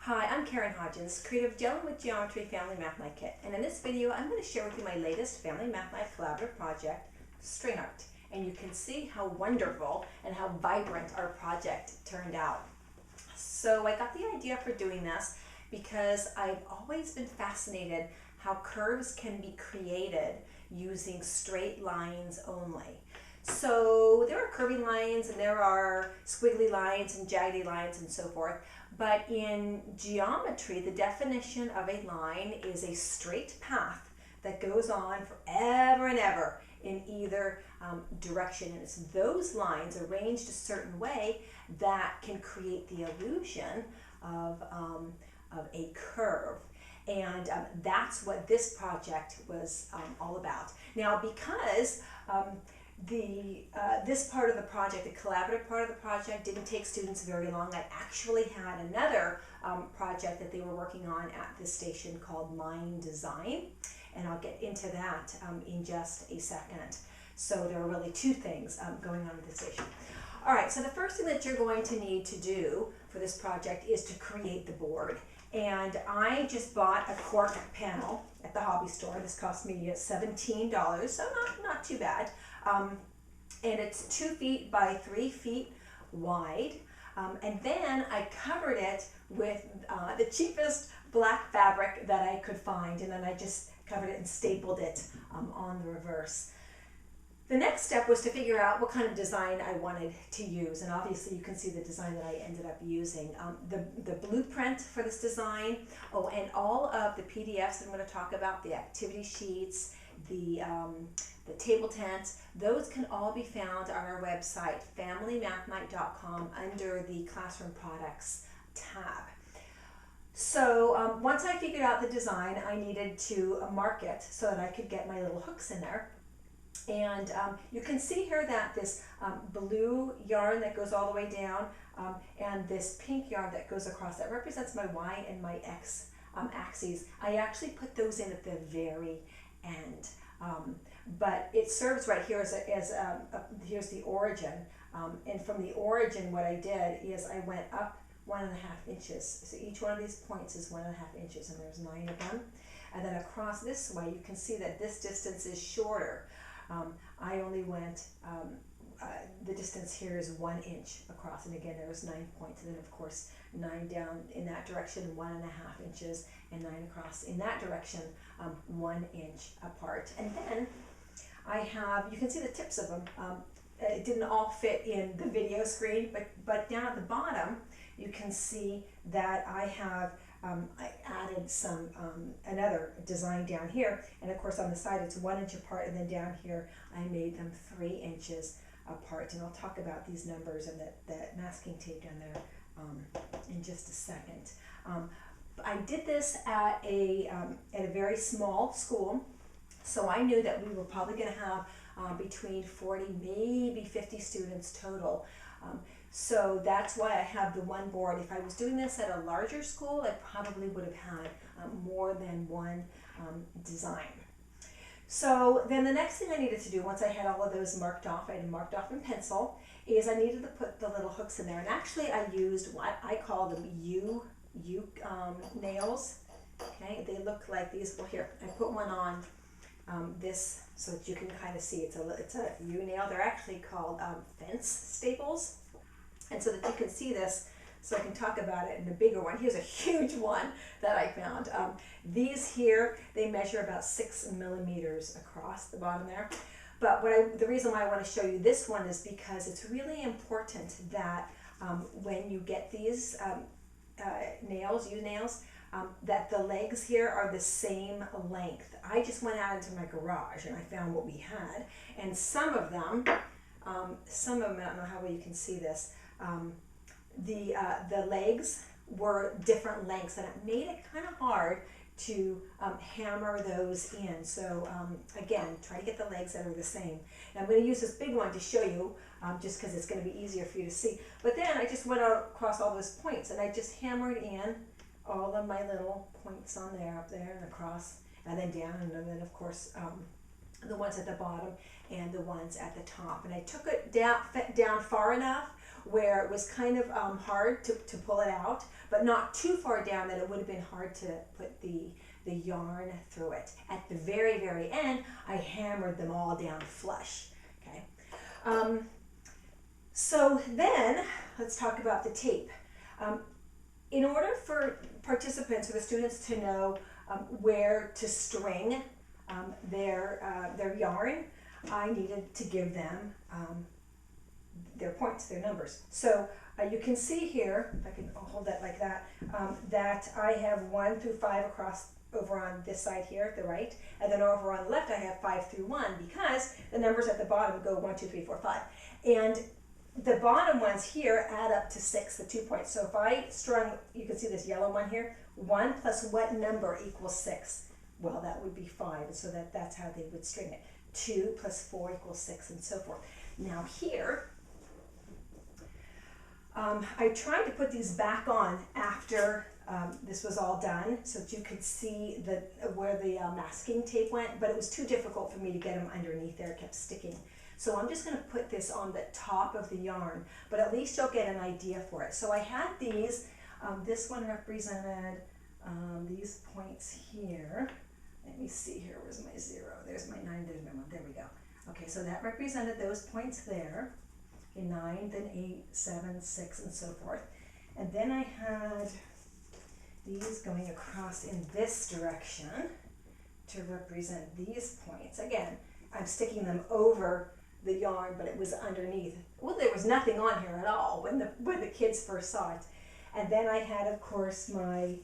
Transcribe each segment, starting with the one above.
Hi, I'm Karyn Hodgins, creator of Gelling with Geometry Family Math Night Kit, and in this video I'm going to share with you my latest Family Math Night collaborative project, String Art. And you can see how wonderful and how vibrant our project turned out. So I got the idea for doing this because I've always been fascinated how curves can be created using straight lines only. So there are curvy lines and there are squiggly lines and jaggedy lines and so forth. But in geometry, the definition of a line is a straight path that goes on forever and ever in either direction. And it's those lines arranged a certain way that can create the illusion of a curve. And that's what this project was all about. Now, because this part of the project, the collaborative part of the project, didn't take students very long. I actually had another project that they were working on at this station called Mind Design, and I'll get into that in just a second. So there are really two things going on at this station. All right, so the first thing that you're going to need to do for this project is to create the board. And I just bought a cork panel at the hobby store. This cost me $17, so not too bad. And it's 2 feet by 3 feet wide. And then I covered it with the cheapest black fabric that I could find. And then I just covered it and stapled it on the reverse. The next step was to figure out what kind of design I wanted to use, and obviously you can see the design that I ended up using. The blueprint for this design, and all of the PDFs that I'm going to talk about, the activity sheets, the table tents, those can all be found on our website, familymathnight.com, under the Classroom Products tab. So once I figured out the design, I needed to mark it so that I could get my little hooks in there. And you can see here that this blue yarn that goes all the way down and this pink yarn that goes across, that represents my Y and my X axes. I actually put those in at the very end. But it serves right here as here's the origin. And from the origin, what I did is I went up 1.5 inches. So each one of these points is 1.5 inches, and there's 9 of them. And then across this way, you can see that this distance is shorter. I only went, the distance here is 1 inch across, and again there was 9 points, and then of course 9 down in that direction, 1.5 inches, and 9 across in that direction, 1 inch apart. And then I have, you can see the tips of them. It didn't all fit in the video screen, but down at the bottom you can see that I have I added some another design down here, and of course on the side it's 1 inch apart, and then down here I made them 3 inches apart. And I'll talk about these numbers and that masking tape down there in just a second. I did this at a very small school, so I knew that we were probably going to have between 40, maybe 50 students total. So that's why I have the one board. If I was doing this at a larger school, I probably would have had more than one design. So then the next thing I needed to do, once I had all of those marked off, I had them marked off in pencil, is I needed to put the little hooks in there. And actually I used what I call them U nails. Okay, they look like these. Well, here, I put one on this so that you can kind of see it's a U nail. They're actually called fence staples. And so that you can see this, so I can talk about it in a bigger one. Here's a huge one that I found. These here, they measure about 6 millimeters across the bottom there. But the reason why I want to show you this one is because it's really important that when you get these nails, U-nails, that the legs here are the same length. I just went out into my garage and I found what we had. And some of them, I don't know how well you can see this, the legs were different lengths, and it made it kind of hard to hammer those in. So again, try to get the legs that are the same. And I'm going to use this big one to show you, just because it's going to be easier for you to see. But then I just went out across all those points, and I just hammered in all of my little points on there, up there and across, and then down, and then of course the ones at the bottom and the ones at the top. And I took it down far enough where it was kind of hard to pull it out, but not too far down that it would have been hard to put the yarn through it. At the very, very end, I hammered them all down flush. Okay. So then, let's talk about the tape. In order for participants or the students to know where to string their yarn, I needed to give them their points, their numbers. So you can see here, if I can hold that like that, that I have 1 through 5 across over on this side here, the right, and then over on the left I have 5 through 1 because the numbers at the bottom go 1, 2, 3, 4, 5. And the bottom ones here add up to 6, the 2 points. So if I strung, you can see this yellow one here, 1 plus what number equals 6? Well, that would be 5, so that's how they would string it. 2 plus 4 equals 6, and so forth. Now here, I tried to put these back on after this was all done so that you could see where the masking tape went, but it was too difficult for me to get them underneath there. It kept sticking. So I'm just going to put this on the top of the yarn, but at least you'll get an idea for it. So I had these, this one represented these points here. Let me see here, where's my 0? There's my 9, there's my 1, there we go. Okay, so that represented those points there. Okay, 9, then 8, 7, 6, and so forth. And then I had these going across in this direction to represent these points. Again, I'm sticking them over the yarn, but it was underneath. Well, there was nothing on here at all when the kids first saw it. And then I had, of course, my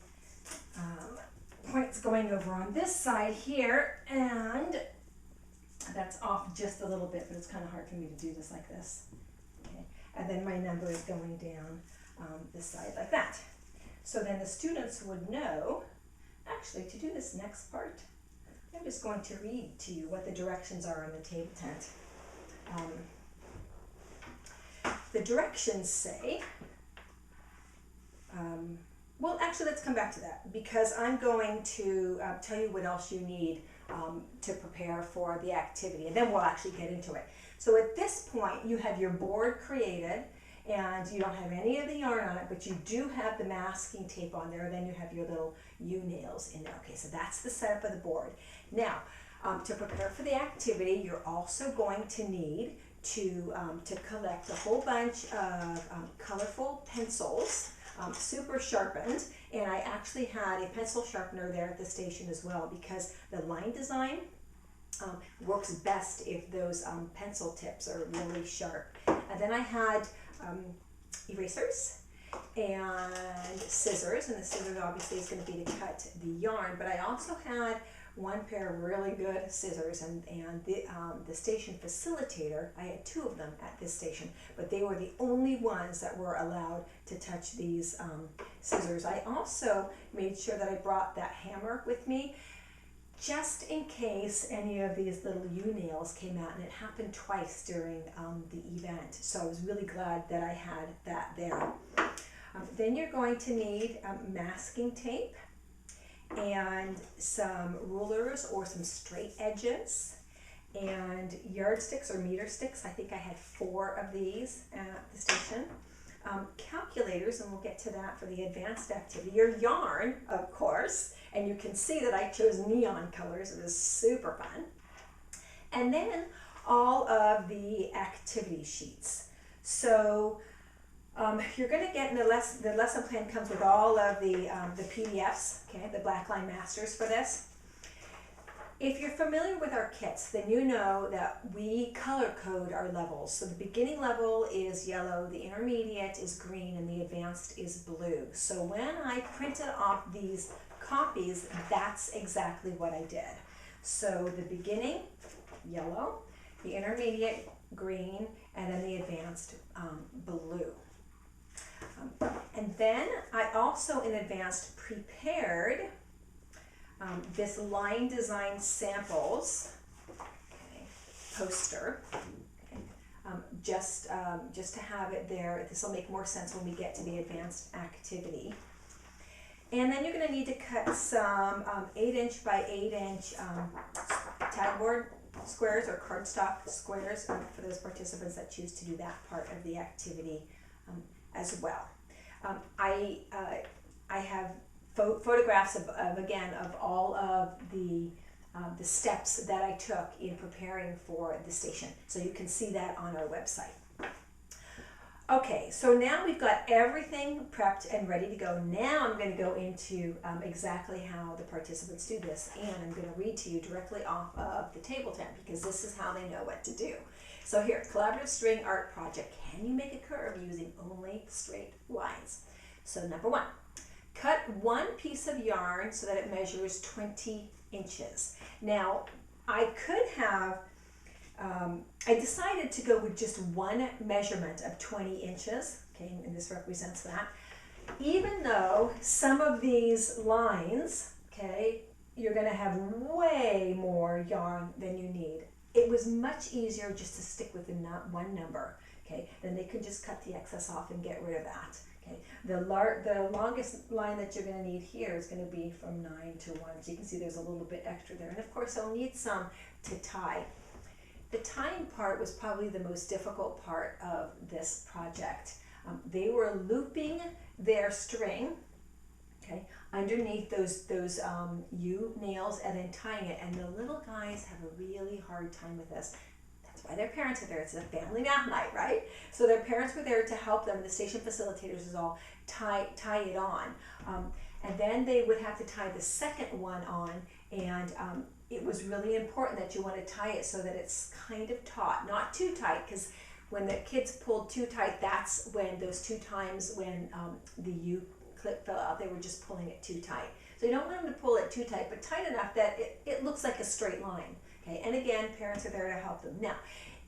points going over on this side here, and that's off just a little bit, but it's kind of hard for me to do this like this. Okay. And then my number is going down this side like that. So then the students would know, actually, to do this next part, I'm just going to read to you what the directions are on the table tent. The directions say, well, actually, let's come back to that because I'm going to tell you what else you need to prepare for the activity, and then we'll actually get into it. So at this point, you have your board created, and you don't have any of the yarn on it, but you do have the masking tape on there, and then you have your little U-nails in there. Okay, so that's the setup of the board. Now, to prepare for the activity, you're also going to need to collect a whole bunch of colorful pencils, super sharpened, and I actually had a pencil sharpener there at the station as well because the line design works best if those pencil tips are really sharp. And then I had erasers and scissors, and the scissors obviously is going to be to cut the yarn, but I also had one pair of really good scissors, and the station facilitator, I had 2 of them at this station, but they were the only ones that were allowed to touch these scissors. I also made sure that I brought that hammer with me just in case any of these little U-nails came out, and it happened twice during the event, so I was really glad that I had that there. Then you're going to need masking tape and some rulers or some straight edges and yardsticks or meter sticks. I think I had 4 of these at the station. Calculators, and we'll get to that for the advanced activity. Your yarn, of course, and you can see that I chose neon colors. It was super fun. And then all of the activity sheets. So you're going to get in the lesson plan comes with all of the PDFs, okay, the Blackline Masters for this. If you're familiar with our kits, then you know that we color code our levels. So the beginning level is yellow, the intermediate is green, and the advanced is blue. So when I printed off these copies, that's exactly what I did. So the beginning, yellow, the intermediate, green, and then the advanced, blue. And then I also in advance prepared this line design samples poster, just to have it there. This will make more sense when we get to the advanced activity. And then you're going to need to cut some 8-inch by 8-inch tagboard squares or cardstock squares for those participants that choose to do that part of the activity as well. I have photographs of again of all of the steps that I took in preparing for the station, so you can see that on our website. Okay, so now we've got everything prepped and ready to go. Now I'm going to go into exactly how the participants do this, and I'm going to read to you directly off of the table tent because this is how they know what to do. So here, collaborative string art project. Can you make a curve using only straight lines? So number one, cut one piece of yarn so that it measures 20 inches. Now, I could have I decided to go with just one measurement of 20 inches, okay, and this represents that. Even though some of these lines, okay, you're going to have way more yarn than you need. It was much easier just to stick with the one number, okay, then they could just cut the excess off and get rid of that. Okay. The longest line that you're going to need here is going to be from 9 to 1, so you can see there's a little bit extra there, and of course I'll need some to tie. The tying part was probably the most difficult part of this project. They were looping their string, okay, underneath those U nails and then tying it, and the little guys have a really hard time with this. That's why their parents are there. It's a family math night, right? So their parents were there to help them. The station facilitators is all tie it on, and then they would have to tie the second one on, and it was really important that you want to tie it so that it's kind of taut, not too tight, because when the kids pulled too tight, that's when those 2 times when the U clip fell out, they were just pulling it too tight. So you don't want them to pull it too tight, but tight enough that it looks like a straight line. Okay, and again, parents are there to help them. Now,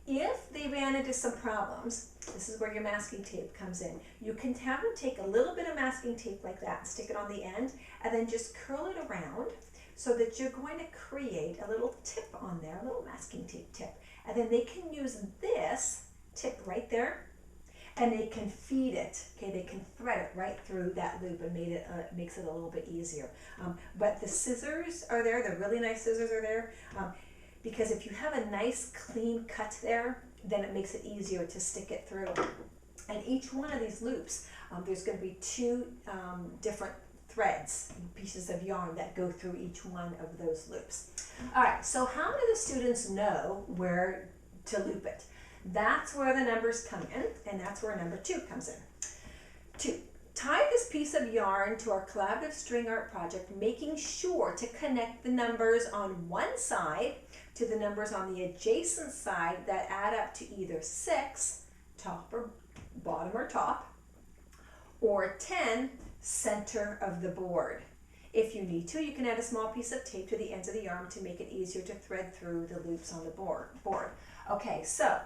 if they ran into some problems, this is where your masking tape comes in. You can have them take a little bit of masking tape like that and stick it on the end, and then just curl it around so that you're going to create a little tip on there, a little masking tape tip. And then they can use this tip right there, and they can feed it, okay? They can thread it right through that loop and makes it a little bit easier. But the scissors are there, the really nice scissors are there, because if you have a nice clean cut there, then it makes it easier to stick it through. And each one of these loops, there's going to be 2 different threads, pieces of yarn that go through each one of those loops. All right, so how do the students know where to loop it? That's where the numbers come in, and that's where number 2 comes in. 2, tie this piece of yarn to our collaborative string art project, making sure to connect the numbers on one side to the numbers on the adjacent side that add up to either 6, top or bottom or top, or 10, center of the board. If you need to, you can add a small piece of tape to the ends of the yarn to make it easier to thread through the loops on the board. Okay, so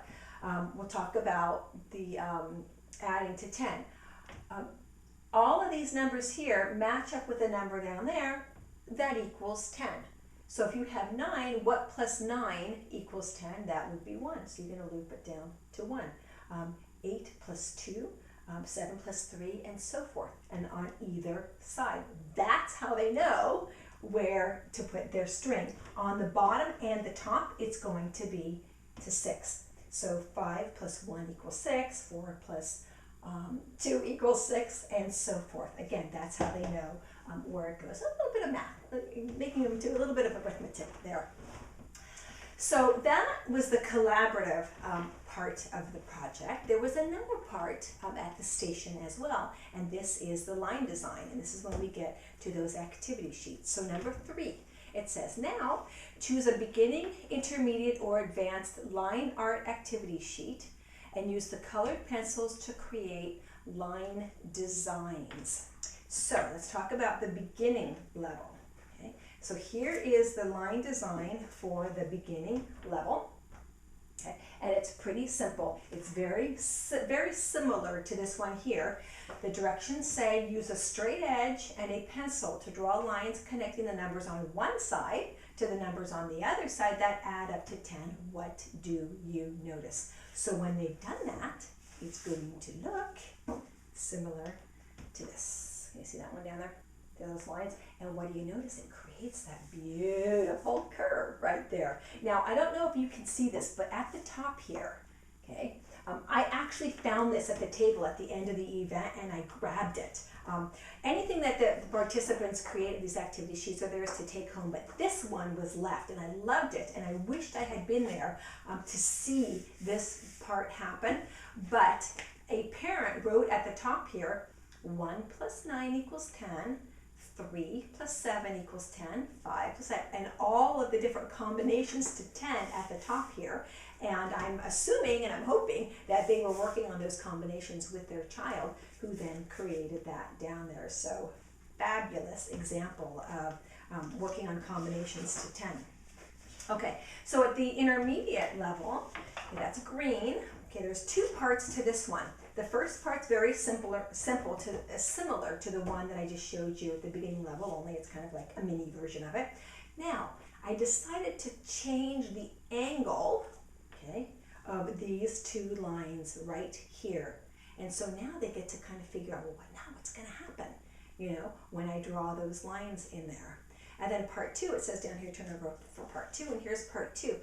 we'll talk about the adding to 10. All of these numbers here match up with the number down there that equals 10. So if you have 9, what plus 9 equals 10? That would be 1. So you're going to loop it down to 1. 8 plus 2. 7 plus 3, and so forth, and on either side. That's how they know where to put their string. On the bottom and the top, it's going to be to 6. So 5 plus 1 equals 6, 4 plus 2 equals 6, and so forth. Again, that's how they know where it goes. A little bit of math, making them do a little bit of arithmetic there. So that was the collaborative part of the project. There was another part at the station as well, and this is the line design, and this is when we get to those activity sheets. So number 3, it says, now choose a beginning, intermediate, or advanced line art activity sheet and use the colored pencils to create line designs. So let's talk about the beginning level. Okay? So here is the line design for the beginning level. Okay, and it's pretty simple. It's very similar to this one here. The directions say use a straight edge and a pencil to draw lines connecting the numbers on one side to the numbers on the other side that add up to 10. What do you notice? So when they've done that, it's going to look similar to this. Can you see that one down there? Those lines. And what do you notice? It creates that beautiful curve right there. Now, I don't know if you can see this, but at the top here, okay, I actually found this at the table at the end of the event and I grabbed it. Anything that the participants created, these activity sheets are theirs to take home, but this one was left and I loved it and I wished I had been there to see this part happen. But a parent wrote at the top here, 1 plus 9 equals 10, 3 plus 7 equals 10, 5 plus 7, and all of the different combinations to 10 at the top here. And I'm assuming and I'm hoping that they were working on those combinations with their child, who then created that down there. So fabulous example of working on combinations to 10. Okay, so at the intermediate level, okay, that's green. Okay, there's two parts to this one. The first part's very similar to the one that I just showed you at the beginning level, only it's kind of like a mini version of it. Now, I decided to change the angle, okay, of these two lines right here. And so now they get to kind of figure out, well, now what's going to happen, you know, when I draw those lines in there. And then part 2, it says down here, turn over for part 2, and here's part 2.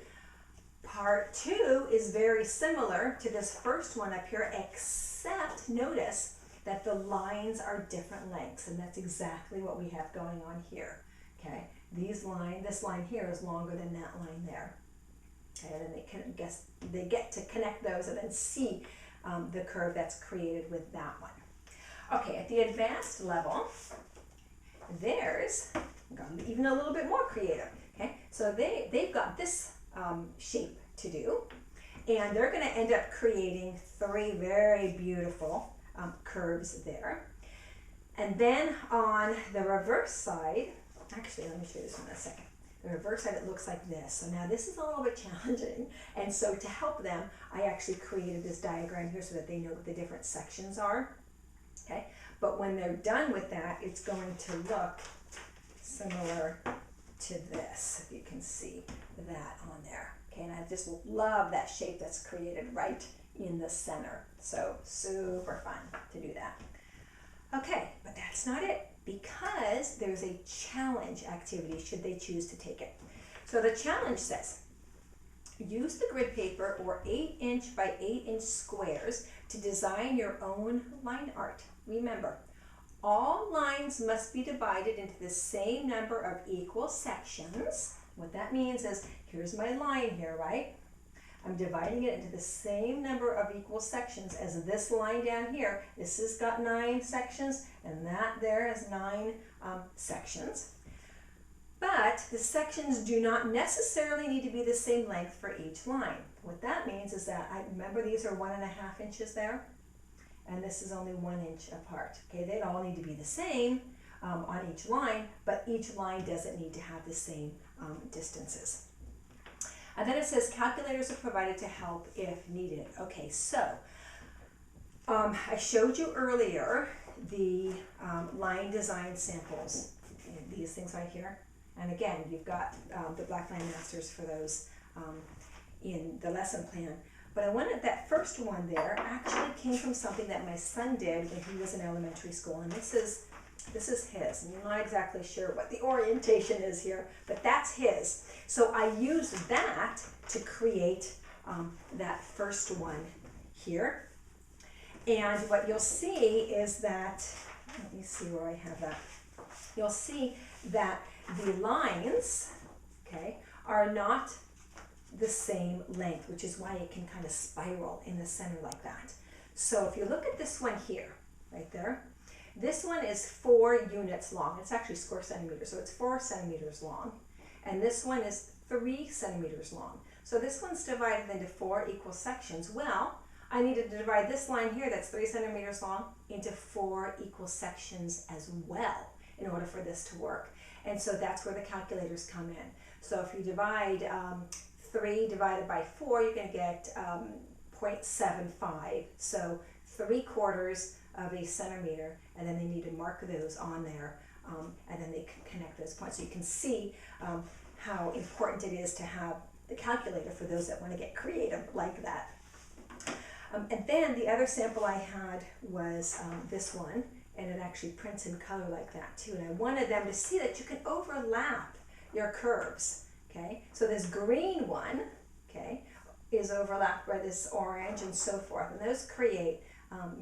Part 2 is very similar to this first one up here, except notice that the lines are different lengths, and that's exactly what we have going on here. Okay, this line here is longer than that line there. Okay, and then they get to connect those and then see the curve that's created with that one. Okay, at the advanced level, there's gone even a little bit more creative. Okay, so they've got this shape to do, and they're going to end up creating 3 very beautiful curves there. And then on the reverse side, actually let me show you this one in a second. The reverse side, it looks like this. So now this is a little bit challenging, and so to help them, I actually created this diagram here so that they know what the different sections are. Okay, but when they're done with that, it's going to look similar to this, if you can see that on there. Okay, and I just love that shape that's created right in the center. So super fun to do that. Okay, but that's not it, because there's a challenge activity should they choose to take it. So the challenge says, use the grid paper or 8-inch by 8-inch squares to design your own line art. Remember, all lines must be divided into the same number of equal sections. What that means is, here's my line here, right? I'm dividing it into the same number of equal sections as this line down here. This has got 9 sections, and that there is 9 sections. But the sections do not necessarily need to be the same length for each line. What that means is that, remember these are 1.5 inches there? And this is only 1 inch apart. Okay, they all need to be the same on each line, but each line doesn't need to have the same distances. And then it says calculators are provided to help if needed. Okay, so I showed you earlier the line design samples, these things right here. And again, you've got the Black Line Masters for those in the lesson plan. But I wanted that first one there actually came from something that my son did when he was in elementary school, and this is his. And I'm not exactly sure what the orientation is here, but that's his. So I used that to create that first one here. And what you'll see is that, let me see where I have that. You'll see that the lines, okay, are not the same length, which is why it can kind of spiral in the center like that. So if you look at this one here, right there, this one is 4 units long. It's actually square centimeters, so it's 4 centimeters long. And this one is 3 centimeters long. So this one's divided into 4 equal sections. Well, I needed to divide this line here that's 3 centimeters long into 4 equal sections as well in order for this to work. And so that's where the calculators come in. So if you divide 3 divided by 4, you're going to get 0.75. So 3/4 of a centimeter, and then they need to mark those on there, and then they can connect those points. So you can see how important it is to have the calculator for those that want to get creative like that. And then the other sample I had was this one, and it actually prints in color like that too. And I wanted them to see that you can overlap your curves. Okay, so this green one, okay, is overlapped by this orange and so forth. And those create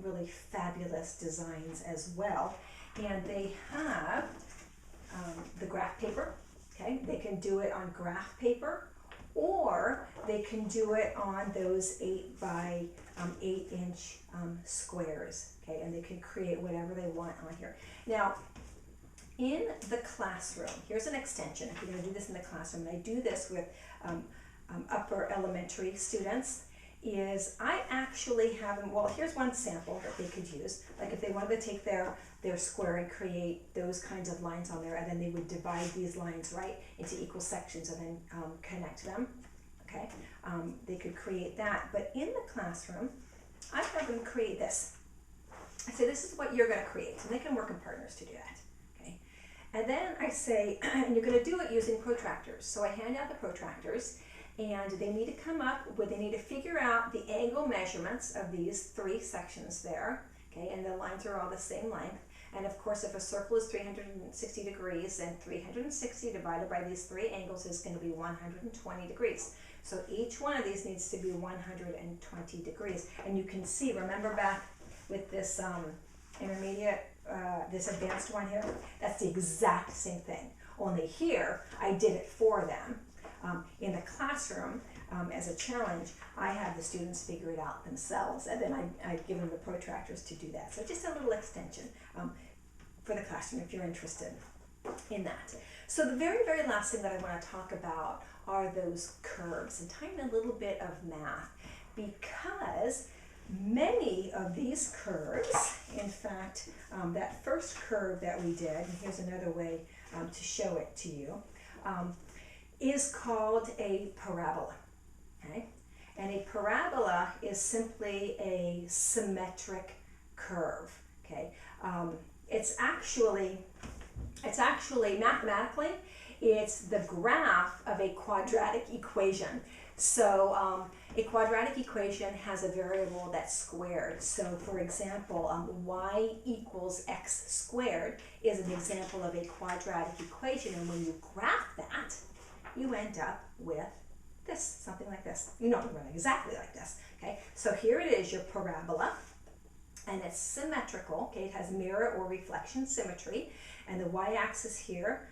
really fabulous designs as well. And they have the graph paper, okay? They can do it on graph paper, or they can do it on those 8 by 8 inch squares, okay? And they can create whatever they want on here. Now, in the classroom, here's an extension. If you're going to do this in the classroom, and I do this with upper elementary students, is I actually have them, well, here's one sample that they could use. Like if they wanted to take their square and create those kinds of lines on there, and then they would divide these lines right into equal sections and then connect them, okay? They could create that. But in the classroom, I have them create this. I say, this is what you're going to create. And they can work in partners to do that, okay? And then I say, and you're going to do it using protractors. So I hand out the protractors, and they need to come up with, they need to figure out the angle measurements of these 3 sections there, okay? And the lines are all the same length. And of course, if a circle is 360 degrees, then 360 divided by these 3 angles is going to be 120 degrees. So each one of these needs to be 120 degrees. And you can see, remember back with this intermediate, this advanced one here, that's the exact same thing. Only here, I did it for them. In the classroom, as a challenge, I have the students figure it out themselves, and then I give them the protractors to do that. So just a little extension for the classroom if you're interested in that. So the very, very last thing that I want to talk about are those curves, and tying a little bit of math, because many of these curves, in fact, that first curve that we did, and here's another way to show it to you, is called a parabola, okay? And a parabola is simply a symmetric curve, okay? It's actually mathematically, it's the graph of a quadratic equation. So a quadratic equation has a variable that's squared. So for example, y equals x squared is an example of a quadratic equation, and when you graph that, you end up with this, something like this. You don't run exactly like this, okay? So here it is, your parabola, and it's symmetrical, okay? It has mirror or reflection symmetry, and the y-axis here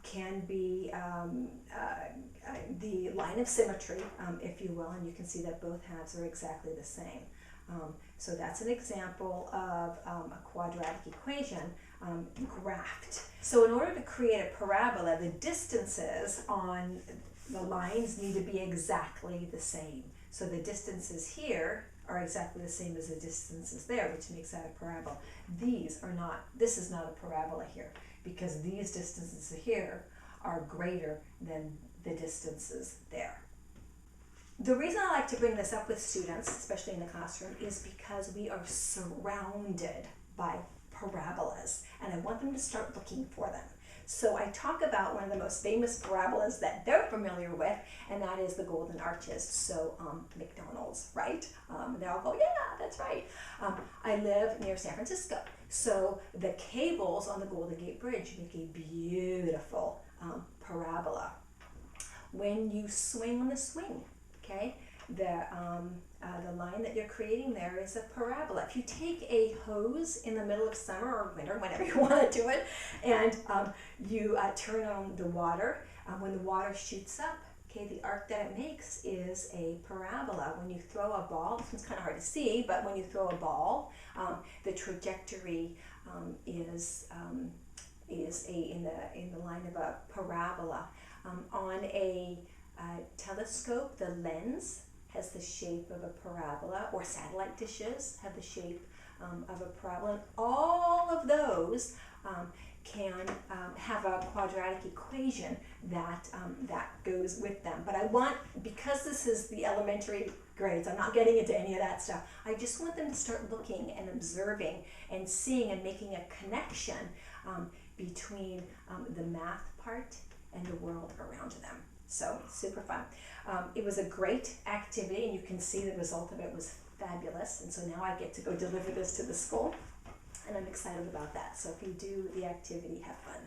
can be the line of symmetry, if you will, and you can see that both halves are exactly the same. So that's an example of a quadratic equation graphed. So in order to create a parabola, the distances on the lines need to be exactly the same. So the distances here are exactly the same as the distances there, which makes that a parabola. These are not, this is not a parabola here, because these distances here are greater than the distances there. The reason I like to bring this up with students, especially in the classroom, is because we are surrounded by parabolas, and I want them to start looking for them. So I talk about one of the most famous parabolas that they're familiar with, and that is the Golden Arches. So McDonald's, right? They all go, yeah, that's right. I live near San Francisco, so the cables on the Golden Gate Bridge make a beautiful parabola. When you swing on the swing, okay, the line that you're creating there is a parabola. If you take a hose in the middle of summer or winter, whenever you want to do it, and you turn on the water, when the water shoots up, okay, the arc that it makes is a parabola. When you throw a ball, this one's kind of hard to see, but when you throw a ball, the trajectory is in the line of a parabola. On a telescope, the lens has the shape of a parabola, or satellite dishes have the shape of a parabola. And all of those can have a quadratic equation that goes with them. But I want, because this is the elementary grades, I'm not getting into any of that stuff. I just want them to start looking and observing and seeing and making a connection between the math part and the world around them. So super fun. It was a great activity, and you can see the result of it was fabulous. And so now I get to go deliver this to the school, and I'm excited about that. So if you do the activity, have fun.